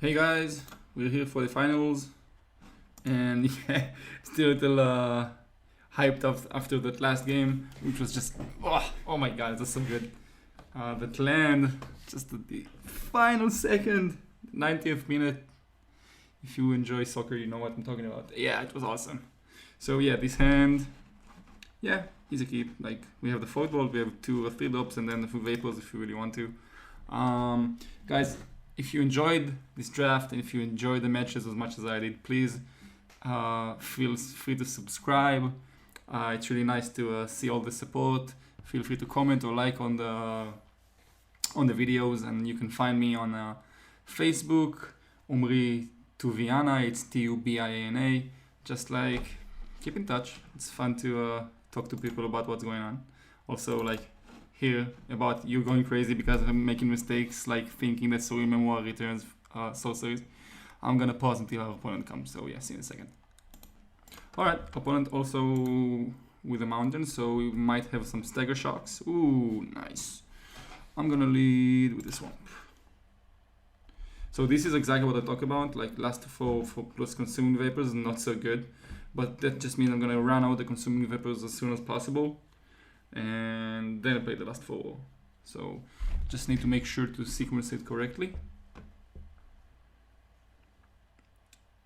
Hey guys, we're here for the finals, and yeah, still a little hyped up after that last game, which was just oh my god, it was so good. That land, just at the final second, 90th minute. If you enjoy soccer, you know what I'm talking about. Yeah, it was awesome. So yeah, this hand, yeah, easy keep. Like we have the football, we have 2 or 3 lobs, and then the 2 vapors if you really want to. Guys, if you enjoyed this draft and if you enjoyed the matches as much as I did, please feel free to subscribe. It's really nice to see all the support. Feel free to comment or like on the videos, and you can find me on Facebook, Umri Tuviana. It's Tubiana. Just like keep in touch. It's fun to talk to people about what's going on. Also, like hear about you going crazy because I'm making mistakes, like thinking that Surreal Memoir returns sorceries. I'm gonna pause until our opponent comes. So yeah, see you in a second. Alright, opponent also with a mountain, so we might have some stagger shocks. Ooh, nice. I'm gonna lead with the swamp. So this is exactly what I talk about, like last 4 plus consuming vapors, not so good. But that just means I'm gonna run out the consuming vapors as soon as possible, and then I play the last 4. So just need to make sure to sequence it correctly.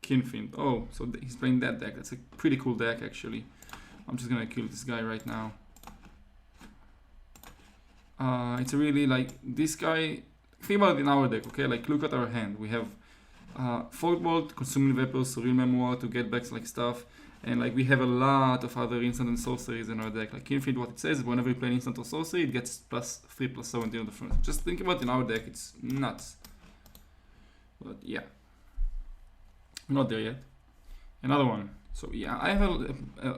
Kinfiend. Oh, so he's playing that deck. That's a pretty cool deck actually. I'm just gonna kill this guy right now. It's a really like this guy. Think about it in our deck, okay? Like look at our hand. We have Forkbolt, Consuming Vapors, Surreal Memoir to get back like stuff. And like we have a lot of other instant and sorceries in our deck. Like Kinfiend, what it says, whenever you play an instant or sorcery, it gets +3, +17 on the front. Just think about it in our deck, it's nuts. But yeah. Not there yet. Another one. So yeah, I have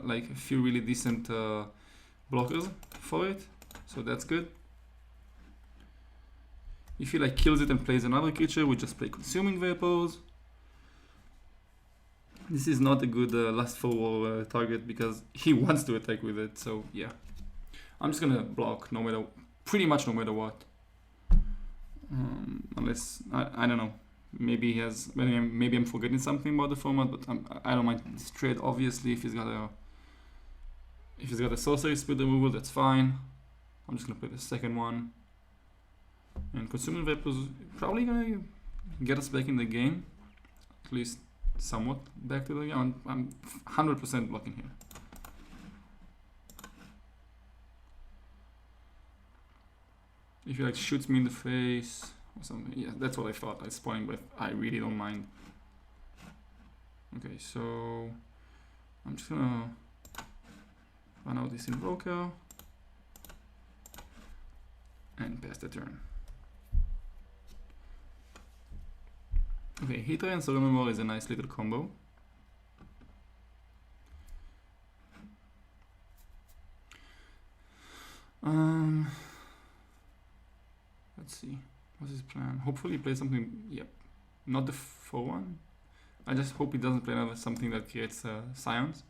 like a few really decent blockers for it. So that's good. If he like kills it and plays another creature, we just play Consuming Vapors. This is not a good last 4 target because he wants to attack with it. So yeah, I'm just gonna block no matter, pretty much no matter what. Unless I don't know, maybe he has. Maybe I'm forgetting something about the format, but I don't mind this trade. Obviously, if he's got a sorcery speed removal, that's fine. I'm just gonna play the second one. And Consuming Vapors probably gonna get us back in the game, at least somewhat back to the game. I'm 100% blocking here. If he like shoots me in the face or something, yeah, that's what I thought. I was spawning, but I really don't mind. Okay, so I'm just gonna run out this Invoker and pass the turn. Okay, Hitra and Surreal Memoir is a nice little combo. Let's see, what's his plan? Hopefully he plays something, yep, not the 4-1. I just hope he doesn't play another something that creates scions.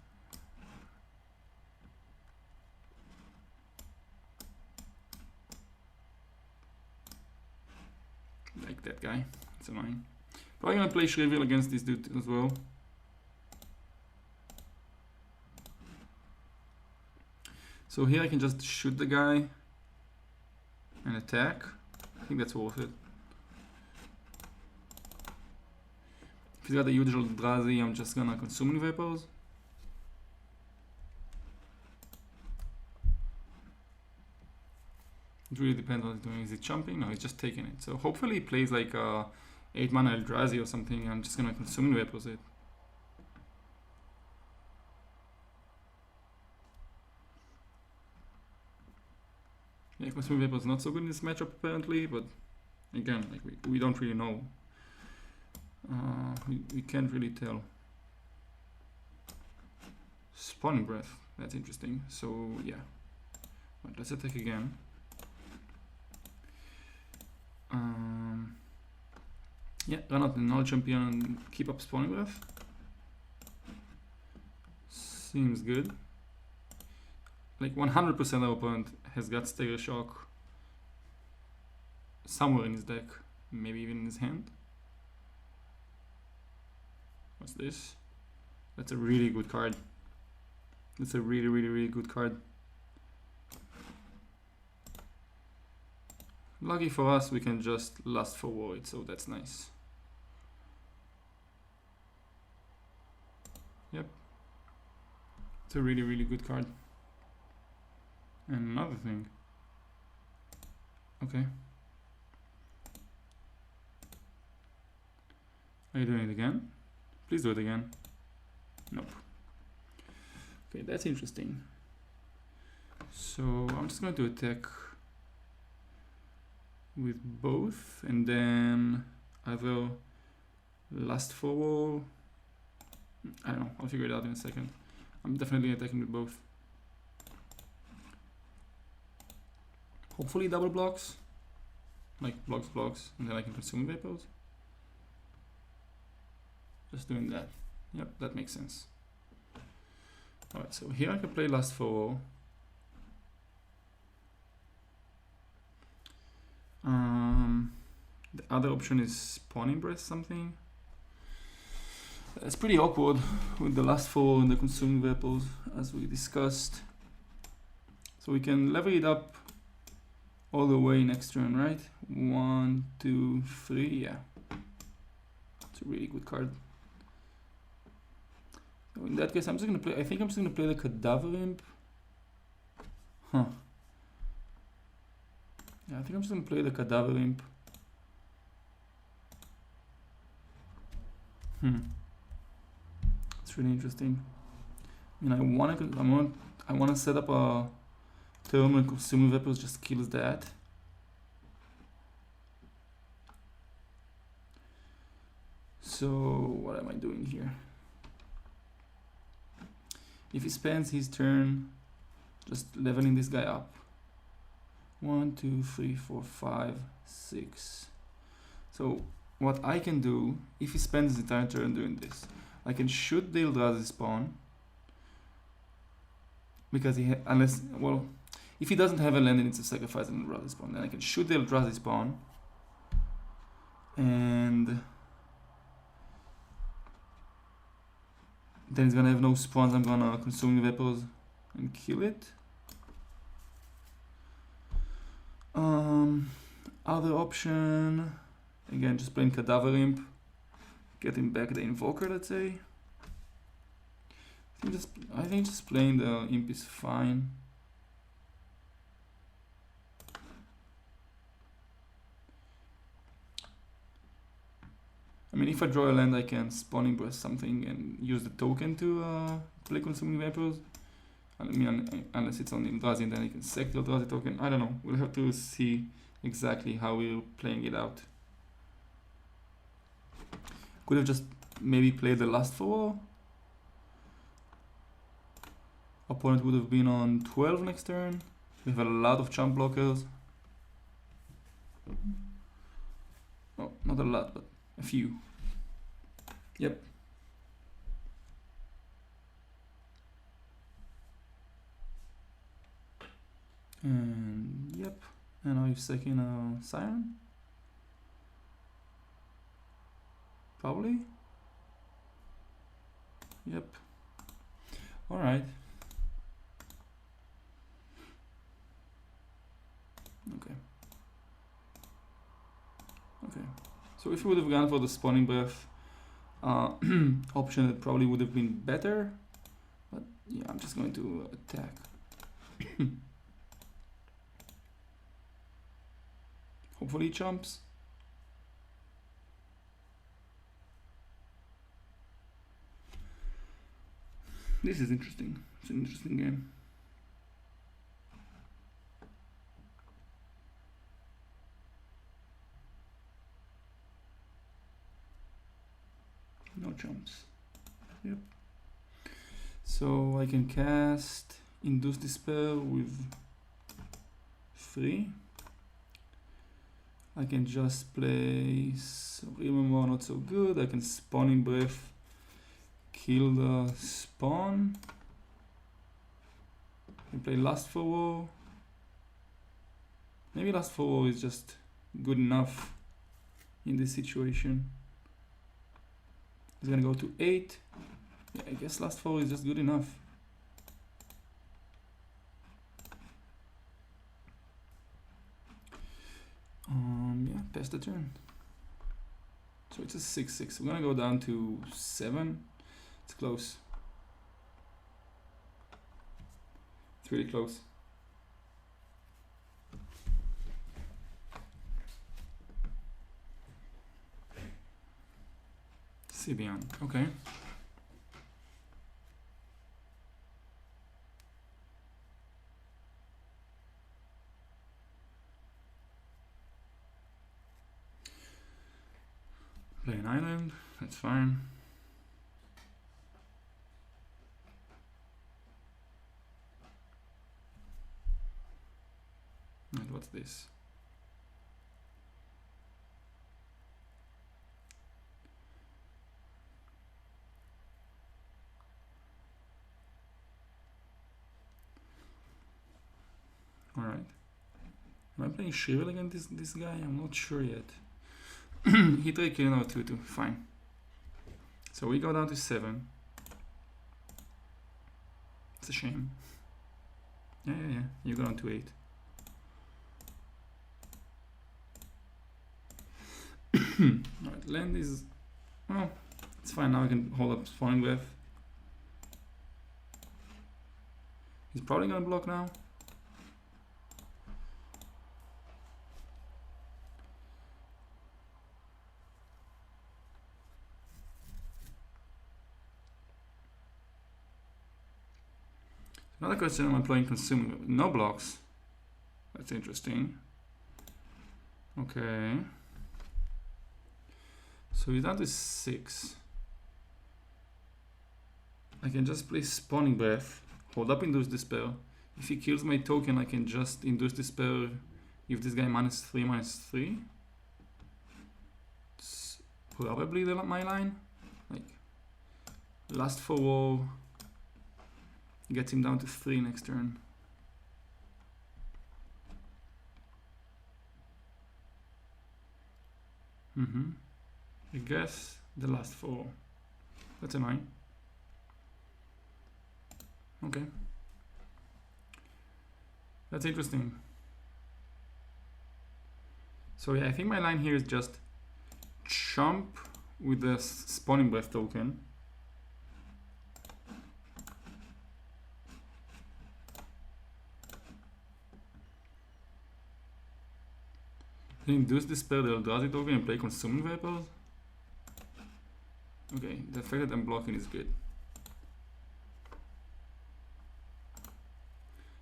Like that guy, it's annoying. Probably gonna play Shrivel against this dude as well. So here I can just shoot the guy and attack. I think that's worth it. If he's got the usual Eldrazi, I'm just gonna Consuming Vapors. It really depends on what he's doing. Is he jumping? No, he's just taking it. So hopefully he plays like 8 mana Eldrazi or something. I'm just gonna Consuming Vapors it. Yeah, Consuming Vapors not so good in this matchup apparently, but again, like we don't really know. We can't really tell. Spawning Breath, that's interesting. So yeah, but let's attack again. Yeah, run out the Null Champion and keep up Spawning Breath. Seems good. Like 100% our opponent has got Stagger Shock somewhere in his deck, maybe even in his hand. What's this? That's a really good card. That's a really good card. Lucky for us, we can just last for it, so that's nice. Yep. It's a really good card. And another thing. Okay. Are you doing it again? Please do it again. Nope. Okay, that's interesting. So I'm just going to attack with both, and then either last for war. I don't know, I'll figure it out in a second. I'm definitely attacking with both. Hopefully double blocks. Like blocks, and then I can consume vapors. Just doing that. Yep, that makes sense. Alright, so here I can play last for war. The other option is spawning breath something. It's pretty awkward with the last for war and the consuming vapors, as we discussed. So we can level it up all the way next turn, right? 1, 2, 3, yeah. It's a really good card. So in that case, I'm just gonna play. I think I'm just gonna play the Cadaver Imp. Huh. Yeah, I think I'm just gonna play the Cadaver Imp. It's really interesting. I mean, I wanna set up a turn when consuming vapors just kills that. So what am I doing here? If he spends his turn just leveling this guy up. 1, 2, 3, 4, 5, 6. So what I can do, if he spends his entire turn doing this, I can shoot the Eldrazi spawn. Because if he doesn't have a land, he needs to sacrifice an Eldrazi spawn. Then I can shoot the Eldrazi spawn. And then he's gonna have no spawns. I'm gonna consume the vapors and kill it. Other option, again, just playing Cadaver Imp, getting back the Invoker, let's say. I think just playing the Imp is fine. I mean, if I draw a land, I can Spawning Breath something and use the token to play Consuming Vapors. I mean, unless it's on Eldrazi, and then you can sack the Eldrazi token. I don't know. We'll have to see exactly how we're playing it out. Could have just maybe played the last for war. Opponent would have been on 12 next turn. We have a lot of chump blockers. Oh, not a lot, but a few. Yep. And yep. And now you're sacking a Siren? Probably? Yep. Alright. Okay. Okay. So if we would have gone for the Spawning Breath option, it probably would have been better. But yeah, I'm just going to attack. Hopefully he chumps. This is interesting. It's an interesting game. No chumps. Yep. So I can cast Induce Despair with 3. I can just play Remember, not so good. I can Spawning Breath, kill the spawn. I can play Last for War. Maybe Last for War is just good enough in this situation. He's gonna go to 8. Yeah, I guess last 4 is just good enough. Yeah, pass the turn. So it's a 6-6. We're gonna go down to 7. It's close. It's really close. See beyond. Okay. Play an island. That's fine. And what's this? Alright. Am I playing Shrivel against this guy? I'm not sure yet. Hit rate killing over 2-2. Fine. So we go down to 7. It's a shame. Yeah. You go down to 8. Alright, land is... well, it's fine. Now I can hold up spawning breath. He's probably gonna block now. Another question, am I playing consuming? No blocks. That's interesting. Okay. So he's down to 6. I can just play Spawning Breath, hold up Induce Despair. If he kills my token, I can just Induce Despair, give this guy -3/-3. It's probably my line. Like, last for war. Gets him down to 3 next turn. I guess the last 4. That's annoying. Okay. That's interesting. So yeah, I think my line here is just chomp with the Spawning Breath token. Induce Despair the Eldrazi token and play Consuming Vapors. Okay, the fact that I'm blocking is good.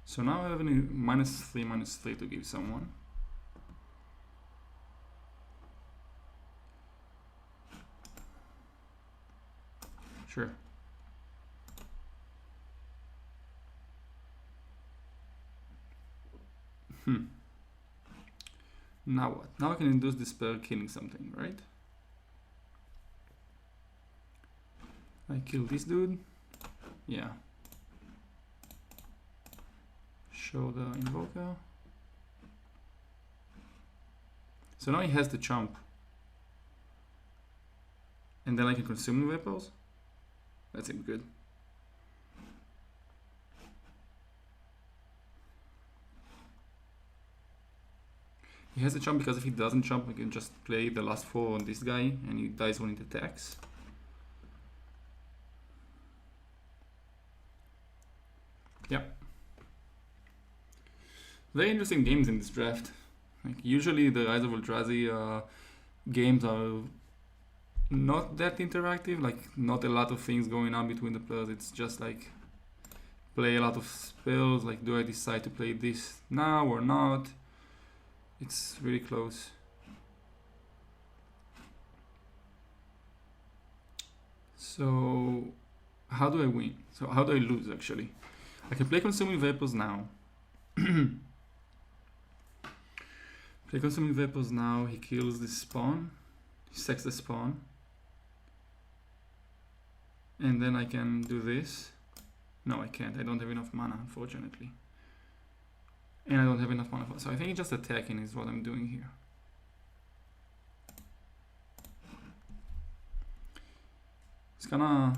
So now I have a -3/-3 to give someone. Sure. Now what? Now I can induce Despair killing something, right? I kill this dude. Yeah. Show the Invoker. So now he has the chomp. And then I can consume the Vapors. That seems good. He has a chomp because if he doesn't chomp, I can just play the last 4 on this guy and he dies when it attacks. Yep. Very interesting games in this draft. Like, usually the Rise of Eldrazi games are not that interactive, like not a lot of things going on between the players. It's just like play a lot of spells, like do I decide to play this now or not? It's really close. So how do I win? So how do I lose actually? I can play Consuming Vapors now. Play Consuming Vapors now, he kills this spawn. He sacks the spawn. And then I can do this. No, I can't. I don't have enough mana, unfortunately. And I don't have enough mana for, so I think just attacking is what I'm doing here. He's kinda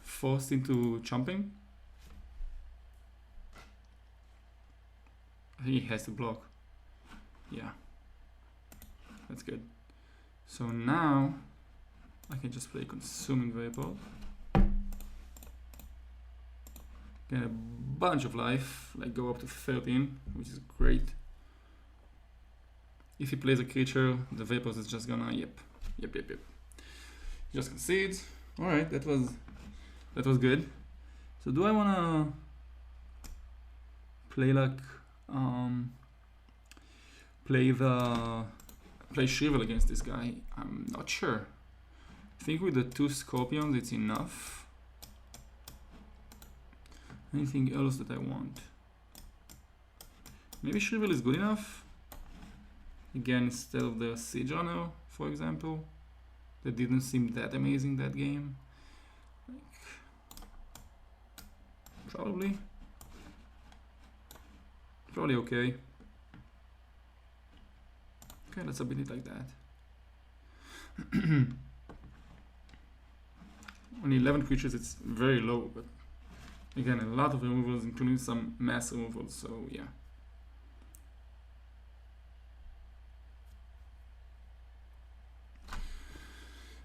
forced into jumping. I think he has to block. Yeah. That's good. So now I can just play Consuming Vapor. Get a bunch of life, like go up to 13, which is great. If he plays a creature, the Vapors is just gonna yep. Just concedes. Alright, that was good. So do I wanna play like play Shrivel against this guy? I'm not sure. I think with the 2 Scorpions it's enough. Anything else that I want? Maybe Shrivel is good enough. Again, instead of the Siege Runner, for example. That didn't seem that amazing that game. Like, probably okay. Okay, let's submit it like that. Only 11 creatures, it's very low, but again, a lot of removals, including some mass removals, so yeah.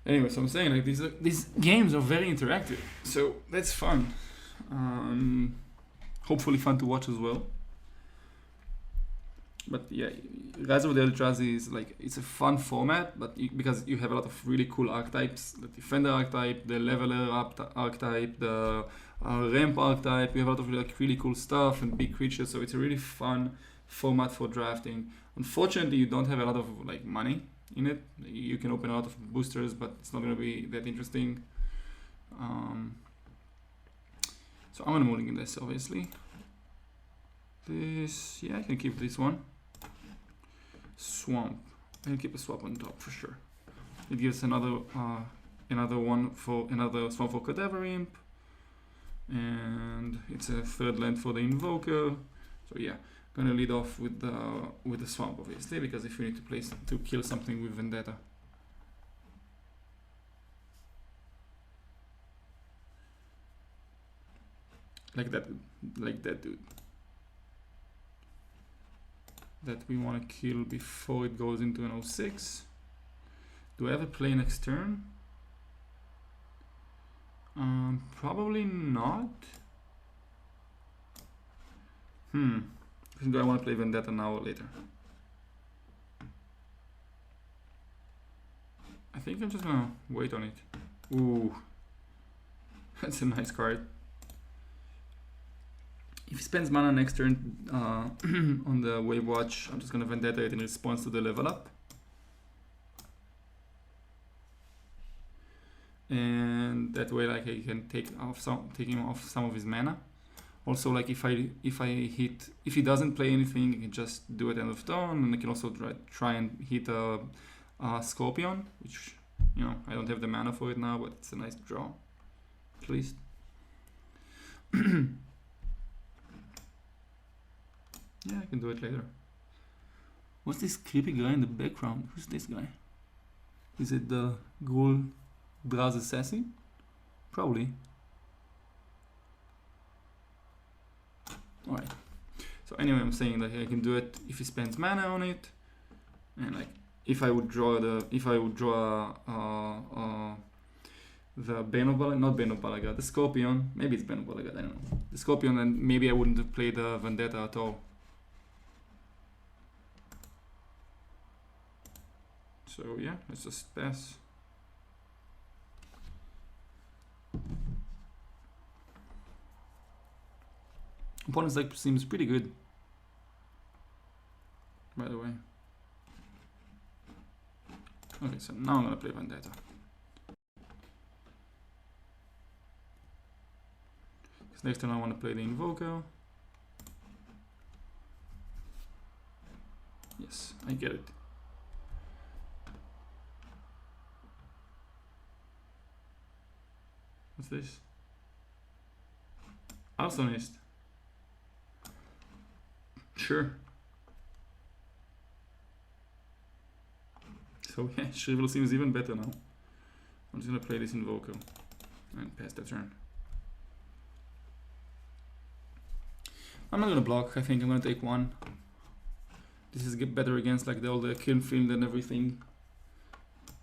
Anyway, so I'm saying like these games are very interactive, so that's fun. Hopefully fun to watch as well. But yeah, Rise of the Eldrazi is like, it's a fun format, but because you have a lot of really cool archetypes, the Defender archetype, the Leveler archetype, the Ramp archetype. You have a lot of like really cool stuff and big creatures, so it's a really fun format for drafting. Unfortunately, you don't have a lot of like money in it. You can open a lot of boosters, but it's not going to be that interesting. So I'm going to mulligan this, obviously. This, yeah, I can keep this one. Swamp. I can keep a swamp on top for sure. It gives another one for another swamp for Cadaver Imp, and it's a 3rd land for the Invoker. So yeah, gonna lead off with the swamp, obviously, because if you need to kill something with Vendetta. Like that dude. That we want to kill before it goes into an 06. Do I ever play next turn? Probably not. Do I want to play Vendetta now or later? I think I'm just gonna wait on it. Ooh, that's a nice card. If he spends mana next turn on the Wave Watch, I'm just gonna Vendetta it in response to the level up. And that way, like, I can take him off some of his mana. Also, like, if he doesn't play anything, I can just do it end of turn, and I can also try and hit a Scorpion, which, you know, I don't have the mana for it now, but it's a nice draw, at least. Yeah, I can do it later. What's this creepy guy in the background? Who's this guy? Is it the Ghoul Draz Assassin? Probably. Alright. So anyway, I'm saying that I can do it if he spends mana on it, and like if I would draw the Bane of Balagad, not Bane of Balagad, the Scorpion. Maybe it's Bane of Balagad, I don't know. The Scorpion, and maybe I wouldn't have played the Vendetta at all. So yeah, let's just pass. Opponent's deck seems pretty good, by the way. Okay, so now I'm gonna play Vendetta. Because next turn I want to play the Invoker. Yes, I get it. What's this? Arsonist. Sure. So yeah, Shrivel seems even better now. I'm just gonna play this Invoker and pass the turn. I'm not gonna block. I think I'm gonna take one. This is better against like all the kiln field and everything.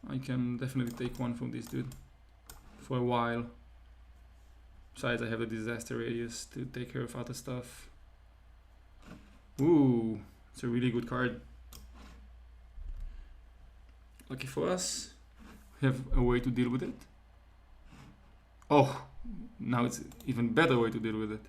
I can definitely take one from this dude for a while. Besides, I have a disaster radius to take care of other stuff. Ooh, it's a really good card. Lucky for us, we have a way to deal with it. Oh, now it's even better way to deal with it.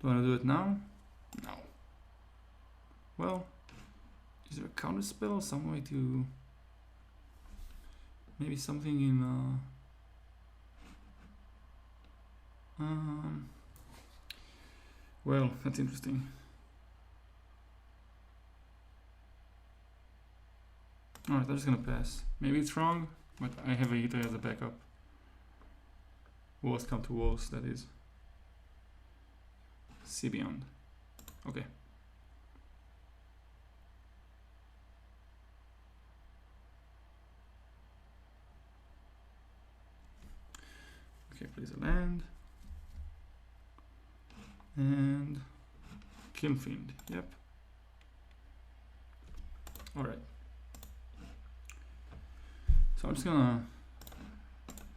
Do I want to do it now? No. Well, is there a counter spell? Some way to... Maybe something in... Well, that's interesting. Alright, I'm just gonna pass. Maybe it's wrong, but I have a hitter as a backup. Worst come to worst, that is. See beyond. Okay. Okay, please a land. And Kiln Fiend, yep. Alright. So I'm just gonna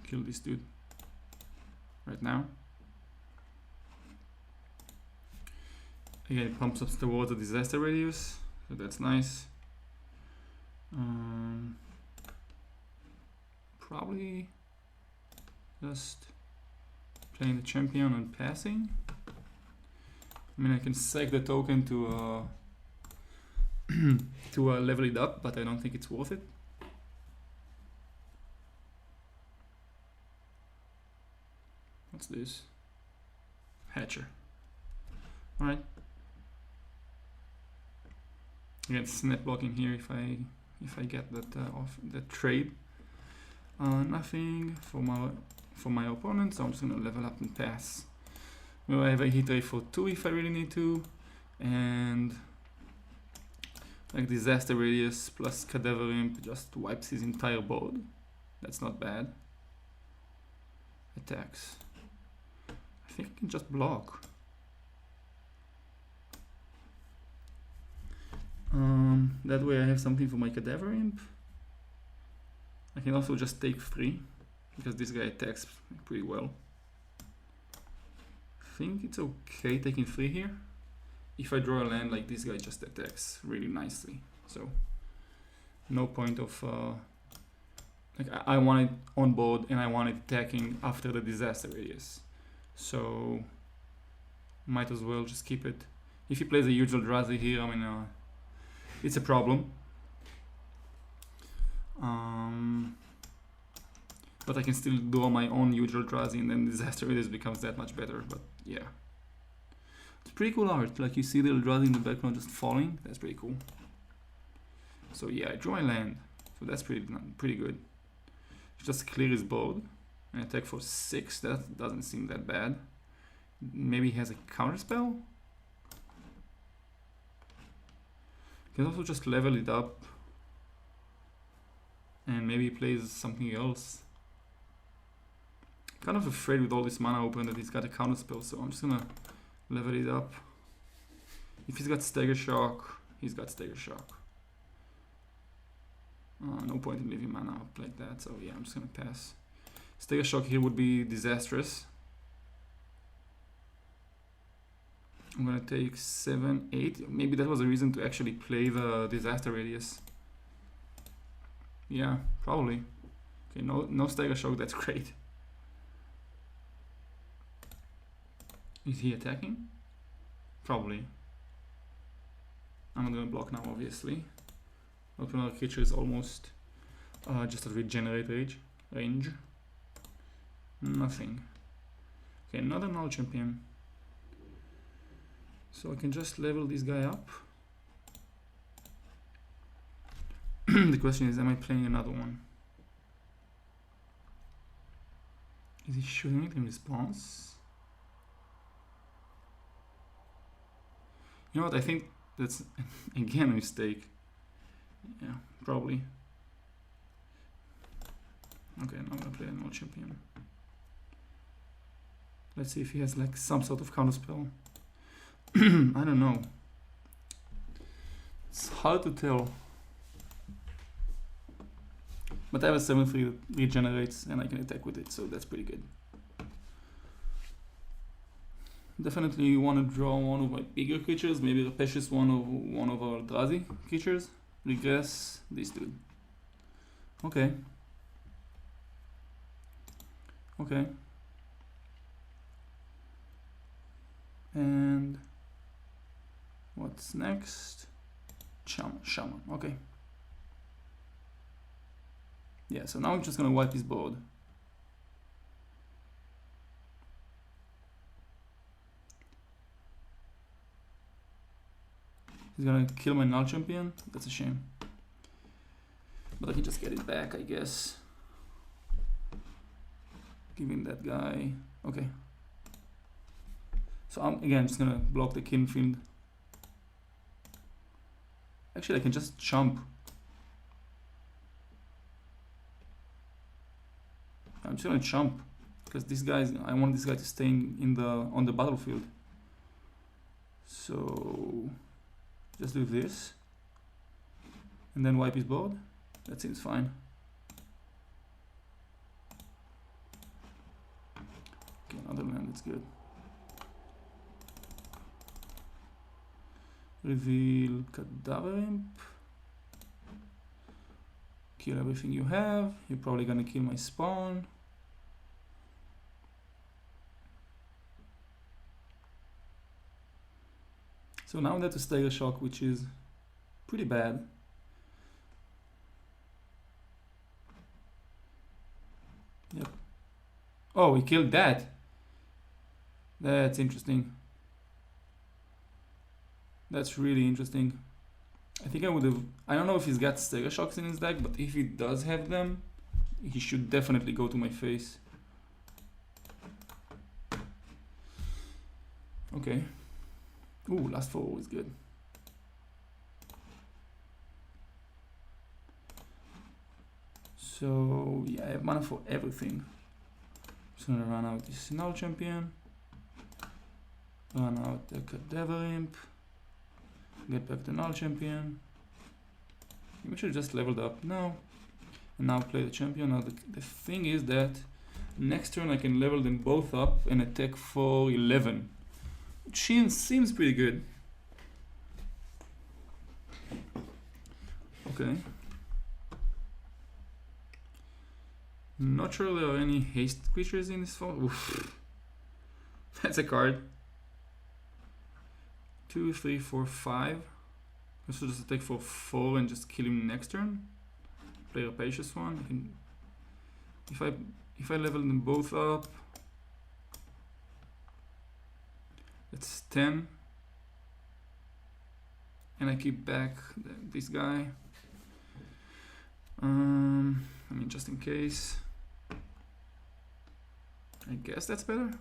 kill this dude right now. Again, it pumps up towards the disaster radius, so that's nice. Probably just playing the champion and passing. I mean, I can sack the token to to level it up, but I don't think it's worth it. What's this? Hatcher. All right. Again, snap blocking here if I get that off that trade. Nothing for my opponent, so I'm just gonna level up and pass. Well, I have a hit rate for 2 if I really need to, and like disaster radius plus cadaver imp just wipes his entire board. That's not bad. Attacks. I think I can just block. That way I have something for my cadaver imp. I can also just take 3 because this guy attacks pretty well. I think it's okay taking 3 here. If I draw a land, like this guy just attacks really nicely. So no point of like I want it on board and I want it attacking after the disaster radius. So might as well just keep it. If he plays a huge Eldrazi here, I mean it's a problem. But I can still draw my own huge Eldrazi and then disaster radius becomes that much better. But yeah, it's pretty cool art. Like you see the Eldrazi in the background just falling. That's pretty cool. So yeah, I draw my land. So that's pretty good. Just clear his board and attack for 6. That doesn't seem that bad. Maybe he has a counter spell. Can also just level it up and maybe he plays something else. Kind of afraid with all this mana open that he's got a counter spell, so I'm just gonna level it up. If he's got Stagger Shock, he's got Stagger Shock. No point in leaving mana up like that, so yeah, I'm just gonna pass. Stagger Shock here would be disastrous. I'm gonna take 7, 8. Maybe that was a reason to actually play the disaster radius. Yeah, probably. Okay, no Stagger Shock, that's great. Is he attacking? Probably. I'm not gonna block now, obviously. Open our creature is almost just a regenerate range. Nothing. Okay, not a null champion. So I can just level this guy up. The question is, am I playing another one? Is he shooting it in response? You know what? I think that's again a mistake. Yeah, probably. Okay, now I'm gonna play a null champion. Let's see if he has like some sort of counter spell. I don't know. It's hard to tell. But I have a 7/3 that regenerates and I can attack with it, so that's pretty good. Definitely want to draw one of my bigger creatures, maybe Repetious one of our Eldrazi creatures. Regress this dude. Okay. Okay. And what's next? Shaman. Okay. Yeah, so now I'm just gonna wipe his board. He's gonna kill my null champion. That's a shame. But I can just get it back, I guess. Giving that guy. Okay. So I'm again just gonna block the Kin Fiend. Actually, I can just jump. I'm just gonna jump because this guy's. I want this guy to stay on the battlefield. So just do this, and then wipe his board. That seems fine. Okay, another land. That's good. Reveal Cadaver Imp. Kill everything you have. You're probably gonna kill my spawn. So now that's a Stagger Shock, which is pretty bad. Yep. Oh, he killed that. That's interesting. That's really interesting. I think I would have. I don't know if he's got Stagger Shocks in his deck, but if he does have them, he should definitely go to my face. Okay. Ooh, last 4 is good. So yeah, I have mana for everything. Just gonna run out this null champion. Run out the Cadaver Imp. Get back the null champion. We should just leveled up now. And now play the champion. Now the thing is that next turn I can level them both up and attack for 11. Which seems pretty good. Okay. Not sure there are any haste creatures in this form. Oof. That's a card. 2, 3, 4, 5. I should just attack for 4 and just kill him next turn. Play a Rapacious one. I can, if I level them both up, that's 10. And I keep back this guy. I mean, just in case. I guess that's better.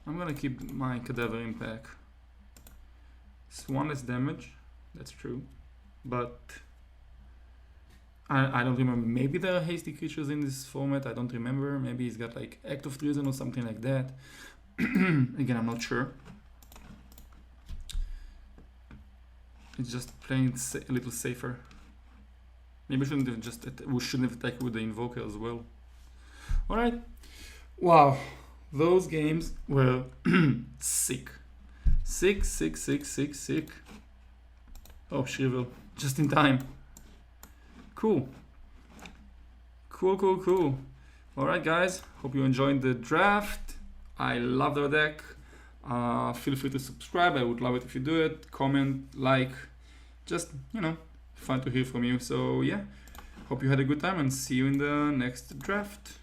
I'm gonna keep my Cadaver Imp back. It's 1 less damage, that's true. But I don't remember. Maybe there are hasty creatures in this format, I don't remember. Maybe he's got like Act of Treason or something like that. Again, I'm not sure. It's just playing a little safer. Maybe we shouldn't have attacked with the Invoker as well. Alright. Wow. Those games were sick. Sick. Oh, Shrivel. Just in time. Cool. Alright guys, hope you enjoyed the draft. I loved our deck. Feel free to subscribe, I would love it if you do it. Comment, like, just, fun to hear from you. So yeah, hope you had a good time and see you in the next draft.